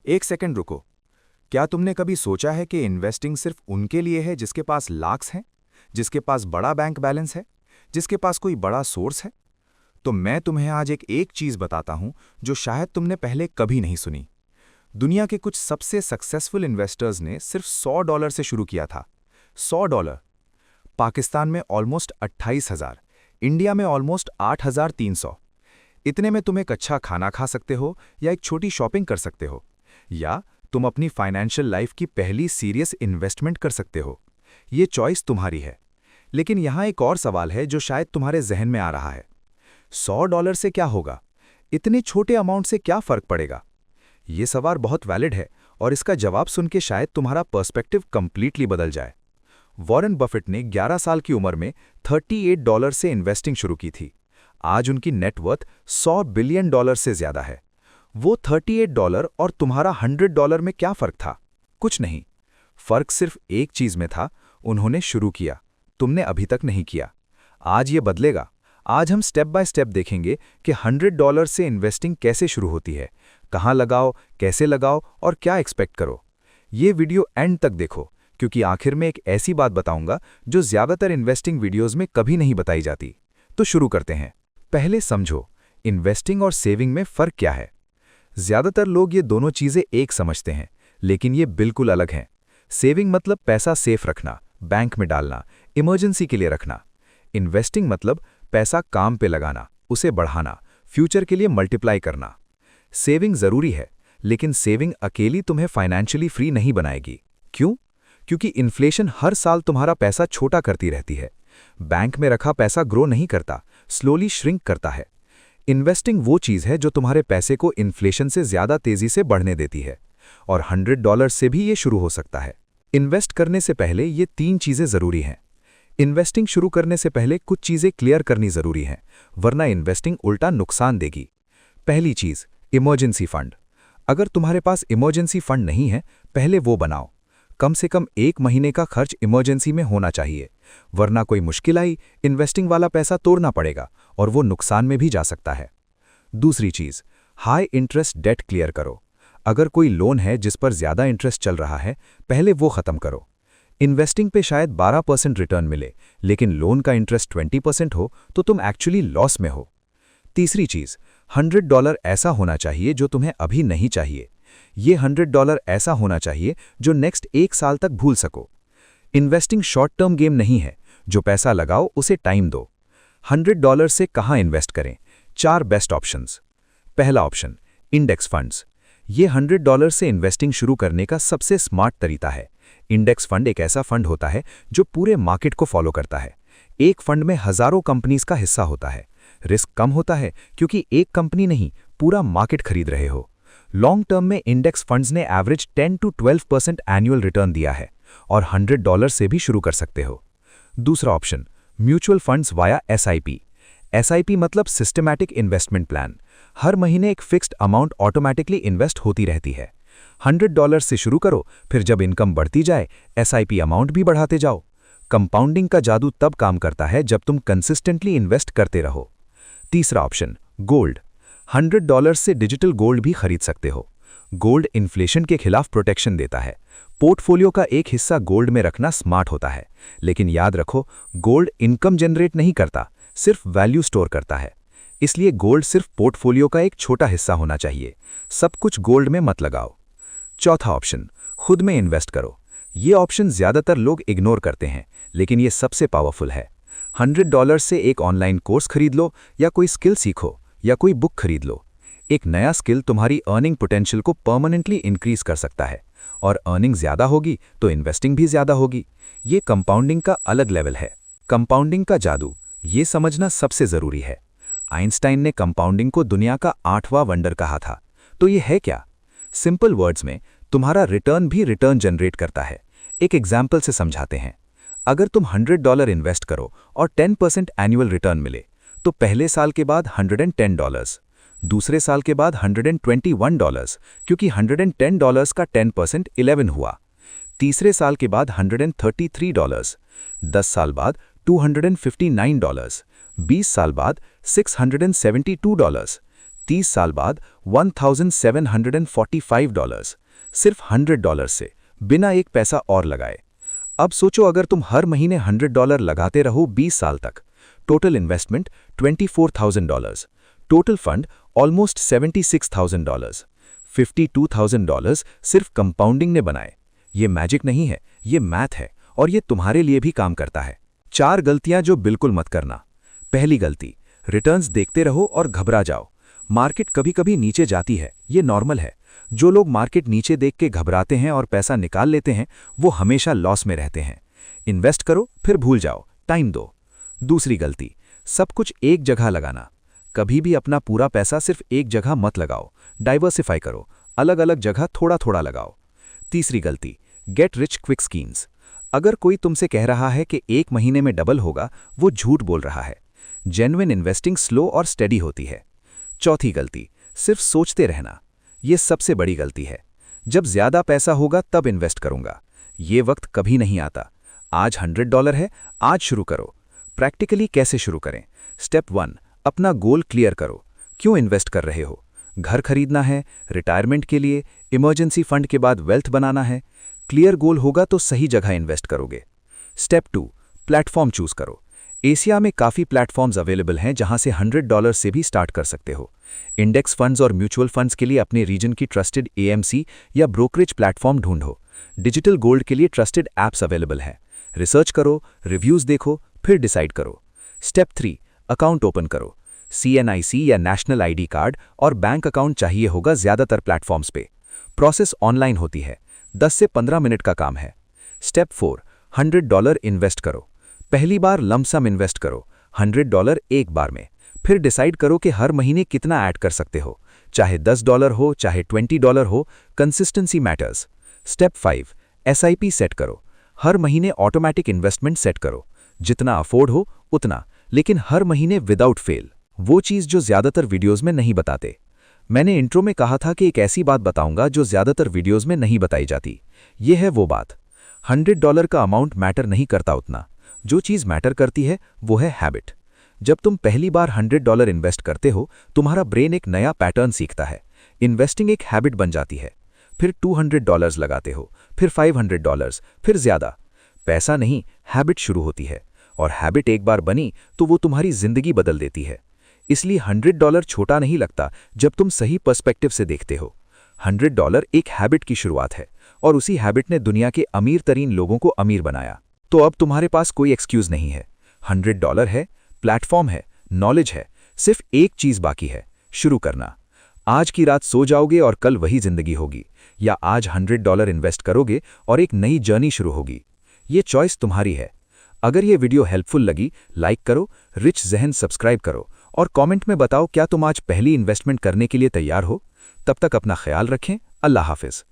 एक सेकंड रुको। क्या तुमने कभी सोचा है कि इन्वेस्टिंग सिर्फ उनके लिए है जिसके पास लाख्स हैं, जिसके पास बड़ा बैंक बैलेंस है, जिसके पास कोई बड़ा सोर्स है? तो मैं तुम्हें आज एक चीज बताता हूं जो शायद तुमने पहले कभी नहीं सुनी। दुनिया के कुछ सबसे सक्सेसफुल इन्वेस्टर्स ने सिर्फ $100 से शुरू किया था। $100। पाकिस्तान में ऑलमोस्ट 28,000, इंडिया में ऑलमोस्ट 8,300। इतने में तुम एक अच्छा खाना खा सकते हो या एक छोटी शॉपिंग कर सकते हो, या तुम अपनी फाइनेंशियल लाइफ की पहली सीरियस इन्वेस्टमेंट कर सकते हो। ये चॉइस तुम्हारी है। लेकिन यहाँ एक और सवाल है जो शायद तुम्हारे जहन में आ रहा है। $100 से क्या होगा? इतने छोटे अमाउंट से क्या फर्क पड़ेगा? ये सवाल बहुत वैलिड है और इसका जवाब सुन के शायद तुम्हारा पर्सपेक्टिव कंप्लीटली बदल जाए। वॉरेन बफेट ने 11 साल की उम्र में $38 से इन्वेस्टिंग शुरू की थी। आज उनकी नेटवर्थ $100 बिलियन से ज्यादा है। वो $38 और तुम्हारा $100 में क्या फर्क था? कुछ नहीं। फर्क सिर्फ एक चीज में था, उन्होंने शुरू किया, तुमने अभी तक नहीं किया। आज ये बदलेगा। आज हम स्टेप बाय स्टेप देखेंगे कि $100 से इन्वेस्टिंग कैसे शुरू होती है, कहाँ लगाओ, कैसे लगाओ और क्या एक्सपेक्ट करो। ये वीडियो एंड तक देखो, क्योंकि आखिर में एक ऐसी बात बताऊंगा जो ज्यादातर इन्वेस्टिंग वीडियोस में कभी नहीं बताई जाती। तो शुरू करते हैं। पहले समझो, इन्वेस्टिंग और सेविंग में फर्क क्या है। ज्यादातर लोग ये दोनों चीजें एक समझते हैं, लेकिन ये बिल्कुल अलग हैं। सेविंग मतलब पैसा सेफ रखना, बैंक में डालना, इमरजेंसी के लिए रखना। इन्वेस्टिंग मतलब पैसा काम पे लगाना, उसे बढ़ाना, फ्यूचर के लिए मल्टीप्लाई करना। सेविंग जरूरी है, लेकिन सेविंग अकेली तुम्हें फाइनेंशियली फ्री नहीं बनाएगी। क्यों? क्योंकि इन्फ्लेशन हर साल तुम्हारा पैसा छोटा करती रहती है। बैंक में रखा पैसा ग्रो नहीं करता, स्लोली श्रिंक करता है। इन्वेस्टिंग वो चीज है जो तुम्हारे पैसे को इन्फ्लेशन से ज्यादा तेजी से बढ़ने देती है, और $100 से भी ये शुरू हो सकता है। इन्वेस्ट करने से पहले ये 3 चीजें जरूरी हैं। इन्वेस्टिंग शुरू करने से पहले कुछ चीजें क्लियर करनी जरूरी हैं, वरना इन्वेस्टिंग उल्टा नुकसान देगी। पहली चीज, इमरजेंसी फंड। अगर तुम्हारे पास इमरजेंसी फंड नहीं है, पहले वो बनाओ। कम से कम 1 महीने का खर्च इमरजेंसी में होना चाहिए, वरना कोई मुश्किल आई, इन्वेस्टिंग वाला पैसा तोड़ना पड़ेगा और वो नुकसान में भी जा सकता है। दूसरी चीज, हाई इंटरेस्ट डेट क्लियर करो। अगर कोई लोन है जिस पर ज्यादा इंटरेस्ट चल रहा है, पहले वो खत्म करो। इन्वेस्टिंग पे शायद 12% रिटर्न मिले, लेकिन लोन का इंटरेस्ट 20% हो तो तुम एक्चुअली लॉस में हो। तीसरी चीज, $100 ऐसा होना चाहिए जो तुम्हें अभी नहीं चाहिए। ये $100 ऐसा होना चाहिए जो नेक्स्ट 1 साल तक भूल सको। इन्वेस्टिंग शॉर्ट टर्म गेम नहीं है, जो पैसा लगाओ उसे टाइम दो। $100 से कहाँ इन्वेस्ट करें? 4 बेस्ट ऑप्शंस। पहला ऑप्शन, इंडेक्स फंड्स। ये $100 से इन्वेस्टिंग शुरू करने का सबसे स्मार्ट तरीका है। इंडेक्स फंड एक ऐसा फंड होता है जो पूरे मार्केट को फॉलो करता है। एक फंड में हजारों कंपनीज का हिस्सा होता है। रिस्क कम होता है क्योंकि एक कंपनी नहीं, पूरा मार्केट खरीद रहे हो। लॉन्ग टर्म में इंडेक्स फंड्स ने एवरेज 10 to 12% एनुअल रिटर्न दिया है, और $100 से भी शुरू कर सकते हो। दूसरा option, mutual funds via SIP. SIP मतलब सिस्टमैटिक इन्वेस्टमेंट प्लान। हर महीने एक फिक्स्ड अमाउंट ऑटोमेटिकली इन्वेस्ट होती रहती है। $100 से शुरू करो, फिर जब इनकम बढ़ती जाए, एसआईपी अमाउंट भी बढ़ाते जाओ। कंपाउंडिंग का जादू तब काम करता है जब तुम कंसिस्टेंटली इन्वेस्ट करते रहो। तीसरा ऑप्शन, गोल्ड। $100 से डिजिटल गोल्ड भी खरीद सकते हो। गोल्ड इन्फ्लेशन के खिलाफ प्रोटेक्शन देता है। पोर्टफोलियो का एक हिस्सा गोल्ड में रखना स्मार्ट होता है, लेकिन याद रखो, गोल्ड इनकम जनरेट नहीं करता, सिर्फ वैल्यू स्टोर करता है। इसलिए गोल्ड सिर्फ पोर्टफोलियो का एक छोटा हिस्सा होना चाहिए। सब कुछ गोल्ड में मत लगाओ। चौथा ऑप्शन, खुद में इन्वेस्ट करो। ये ऑप्शन ज्यादातर लोग इग्नोर करते हैं, लेकिन ये सबसे पावरफुल है। $100 से एक ऑनलाइन कोर्स खरीद लो, या कोई स्किल सीखो, या कोई बुक खरीद लो। एक नया स्किल तुम्हारी अर्निंग पोटेंशियल को परमानेंटली इंक्रीज कर सकता है, और अर्निंग ज्यादा होगी तो इन्वेस्टिंग भी ज्यादा होगी। ये कंपाउंडिंग का अलग लेवल है। कंपाउंडिंग का जादू, ये समझना सबसे जरूरी है। आइंस्टाइन ने कंपाउंडिंग को दुनिया का 8वां वंडर कहा था। तो ये है क्या? सिंपल वर्ड्स में, तुम्हारा रिटर्न भी रिटर्न जनरेट करता है। एक एग्जाम्पल से समझाते हैं। अगर तुम $100 इन्वेस्ट करो और 10% एनुअल रिटर्न मिले, तो पहले साल के बाद $110, दूसरे साल के बाद $121, क्योंकि $110 का 10% 11 हुआ। तीसरे साल के बाद $133, 10 साल बाद $259, 20 साल बाद $672, 30 साल बाद $1,745, सिर्फ $100 से, बिना एक पैसा और लगाए। अब सोचो अगर तुम हर महीने $100 लगाते रहो 20 साल तक, total investment $24,000, total fund almost $76,000, $52,000 सिर्फ कंपाउंडिंग ने बनाए। ये मैजिक नहीं है, ये मैथ है, और ये तुम्हारे लिए भी काम करता है। 4 गलतियां जो बिल्कुल मत करना। पहली गलती, रिटर्न्स देखते रहो और घबरा जाओ। मार्केट कभी कभी नीचे जाती है, ये नॉर्मल है। जो लोग मार्केट नीचे देख के घबराते हैं और पैसा निकाल लेते हैं, वो हमेशा लॉस में रहते हैं। इन्वेस्ट करो, फिर भूल जाओ, टाइम दो। दूसरी गलती, सब कुछ एक जगह लगाना। कभी भी अपना पूरा पैसा सिर्फ एक जगह मत लगाओ, डाइवर्सिफाई करो, अलग अलग जगह थोड़ा थोड़ा लगाओ। तीसरी गलती, गेट रिच क्विक स्कीम्स। अगर कोई तुमसे कह रहा है कि 1 महीने में डबल होगा, वो झूठ बोल रहा है। जेन्युइन इन्वेस्टिंग स्लो और स्टेडी होती है। चौथी गलती, सिर्फ सोचते रहना। ये सबसे बड़ी गलती है। जब ज्यादा पैसा होगा तब इन्वेस्ट करूंगा, ये वक्त कभी नहीं आता। आज $100 है, आज शुरू करो। प्रैक्टिकली कैसे शुरू करें? स्टेप 1, अपना गोल क्लियर करो। क्यों इन्वेस्ट कर रहे हो? घर खरीदना है, रिटायरमेंट के लिए, इमरजेंसी फंड के बाद वेल्थ बनाना है? क्लियर गोल होगा तो सही जगह इन्वेस्ट करोगे। स्टेप 2, प्लेटफॉर्म चूज करो। एशिया में काफ़ी प्लेटफॉर्म्स अवेलेबल हैं जहां से $100 से भी स्टार्ट कर सकते हो। इंडेक्स फंड्स और म्यूचुअल फंड्स के लिए अपने रीजन की ट्रस्टेड एएमसी या ब्रोकरेज प्लेटफॉर्म ढूंढो। डिजिटल गोल्ड के लिए ट्रस्टेड ऐप्स अवेलेबल हैं। रिसर्च करो, रिव्यूज देखो, फिर डिसाइड करो। स्टेप 3, अकाउंट ओपन करो। CNIC या नेशनल आईडी कार्ड और बैंक अकाउंट चाहिए होगा ज़्यादातर प्लेटफॉर्म्स पे। प्रोसेस ऑनलाइन होती है, 10 से 15 मिनट का काम है। स्टेप 4, $100 इन्वेस्ट करो। पहली बार लमसम इन्वेस्ट करो, $100 एक बार में। फिर डिसाइड करो कि हर महीने कितना ऐड कर सकते हो, चाहे $10 हो, चाहे $20 हो, consistency matters. Step 5, SIP set करो। हर महीने ऑटोमेटिक इन्वेस्टमेंट सेट करो, जितना अफोर्ड हो उतना, लेकिन हर महीने विदाउट फेल। वो चीज़ जो ज़्यादातर वीडियोज़ में नहीं बताते। मैंने इंट्रो में कहा था कि एक ऐसी बात बताऊंगा जो ज़्यादातर वीडियोज़ में नहीं बताई जाती। ये है वो बात। $100 का अमाउंट मैटर नहीं करता उतना। जो चीज़ मैटर करती है वो है हैबिट। जब तुम पहली बार $100 इन्वेस्ट करते हो, तुम्हारा ब्रेन एक नया पैटर्न सीखता है। इन्वेस्टिंग एक हैबिट बन जाती है। फिर $200 लगाते हो, फिर $500, फिर ज़्यादा। पैसा नहीं, हैबिट शुरू होती है, और हैबिट एक बार बनी तो वो तुम्हारी ज़िंदगी बदल देती है। इसलिए $100 छोटा नहीं लगता जब तुम सही पर्सपेक्टिव से देखते हो। $100 एक हैबिट की शुरुआत है, और उसी हैबिट ने दुनिया के अमीर तरीन लोगों को अमीर बनाया। तो अब तुम्हारे पास कोई एक्सक्यूज़ नहीं है। $100 है, प्लेटफॉर्म है, नॉलेज है, सिर्फ एक चीज़ बाकी है, शुरू करना। आज की रात सो जाओगे और कल वही जिंदगी होगी, या आज $100 इन्वेस्ट करोगे और एक नई जर्नी शुरू होगी। ये चॉइस तुम्हारी है। अगर ये वीडियो हेल्पफुल लगी, लाइक करो, रिच जहन सब्सक्राइब करो, और कमेंट में बताओ क्या तुम आज पहली इन्वेस्टमेंट करने के लिए तैयार हो। तब तक अपना ख्याल रखें। अल्लाह हाफिज़।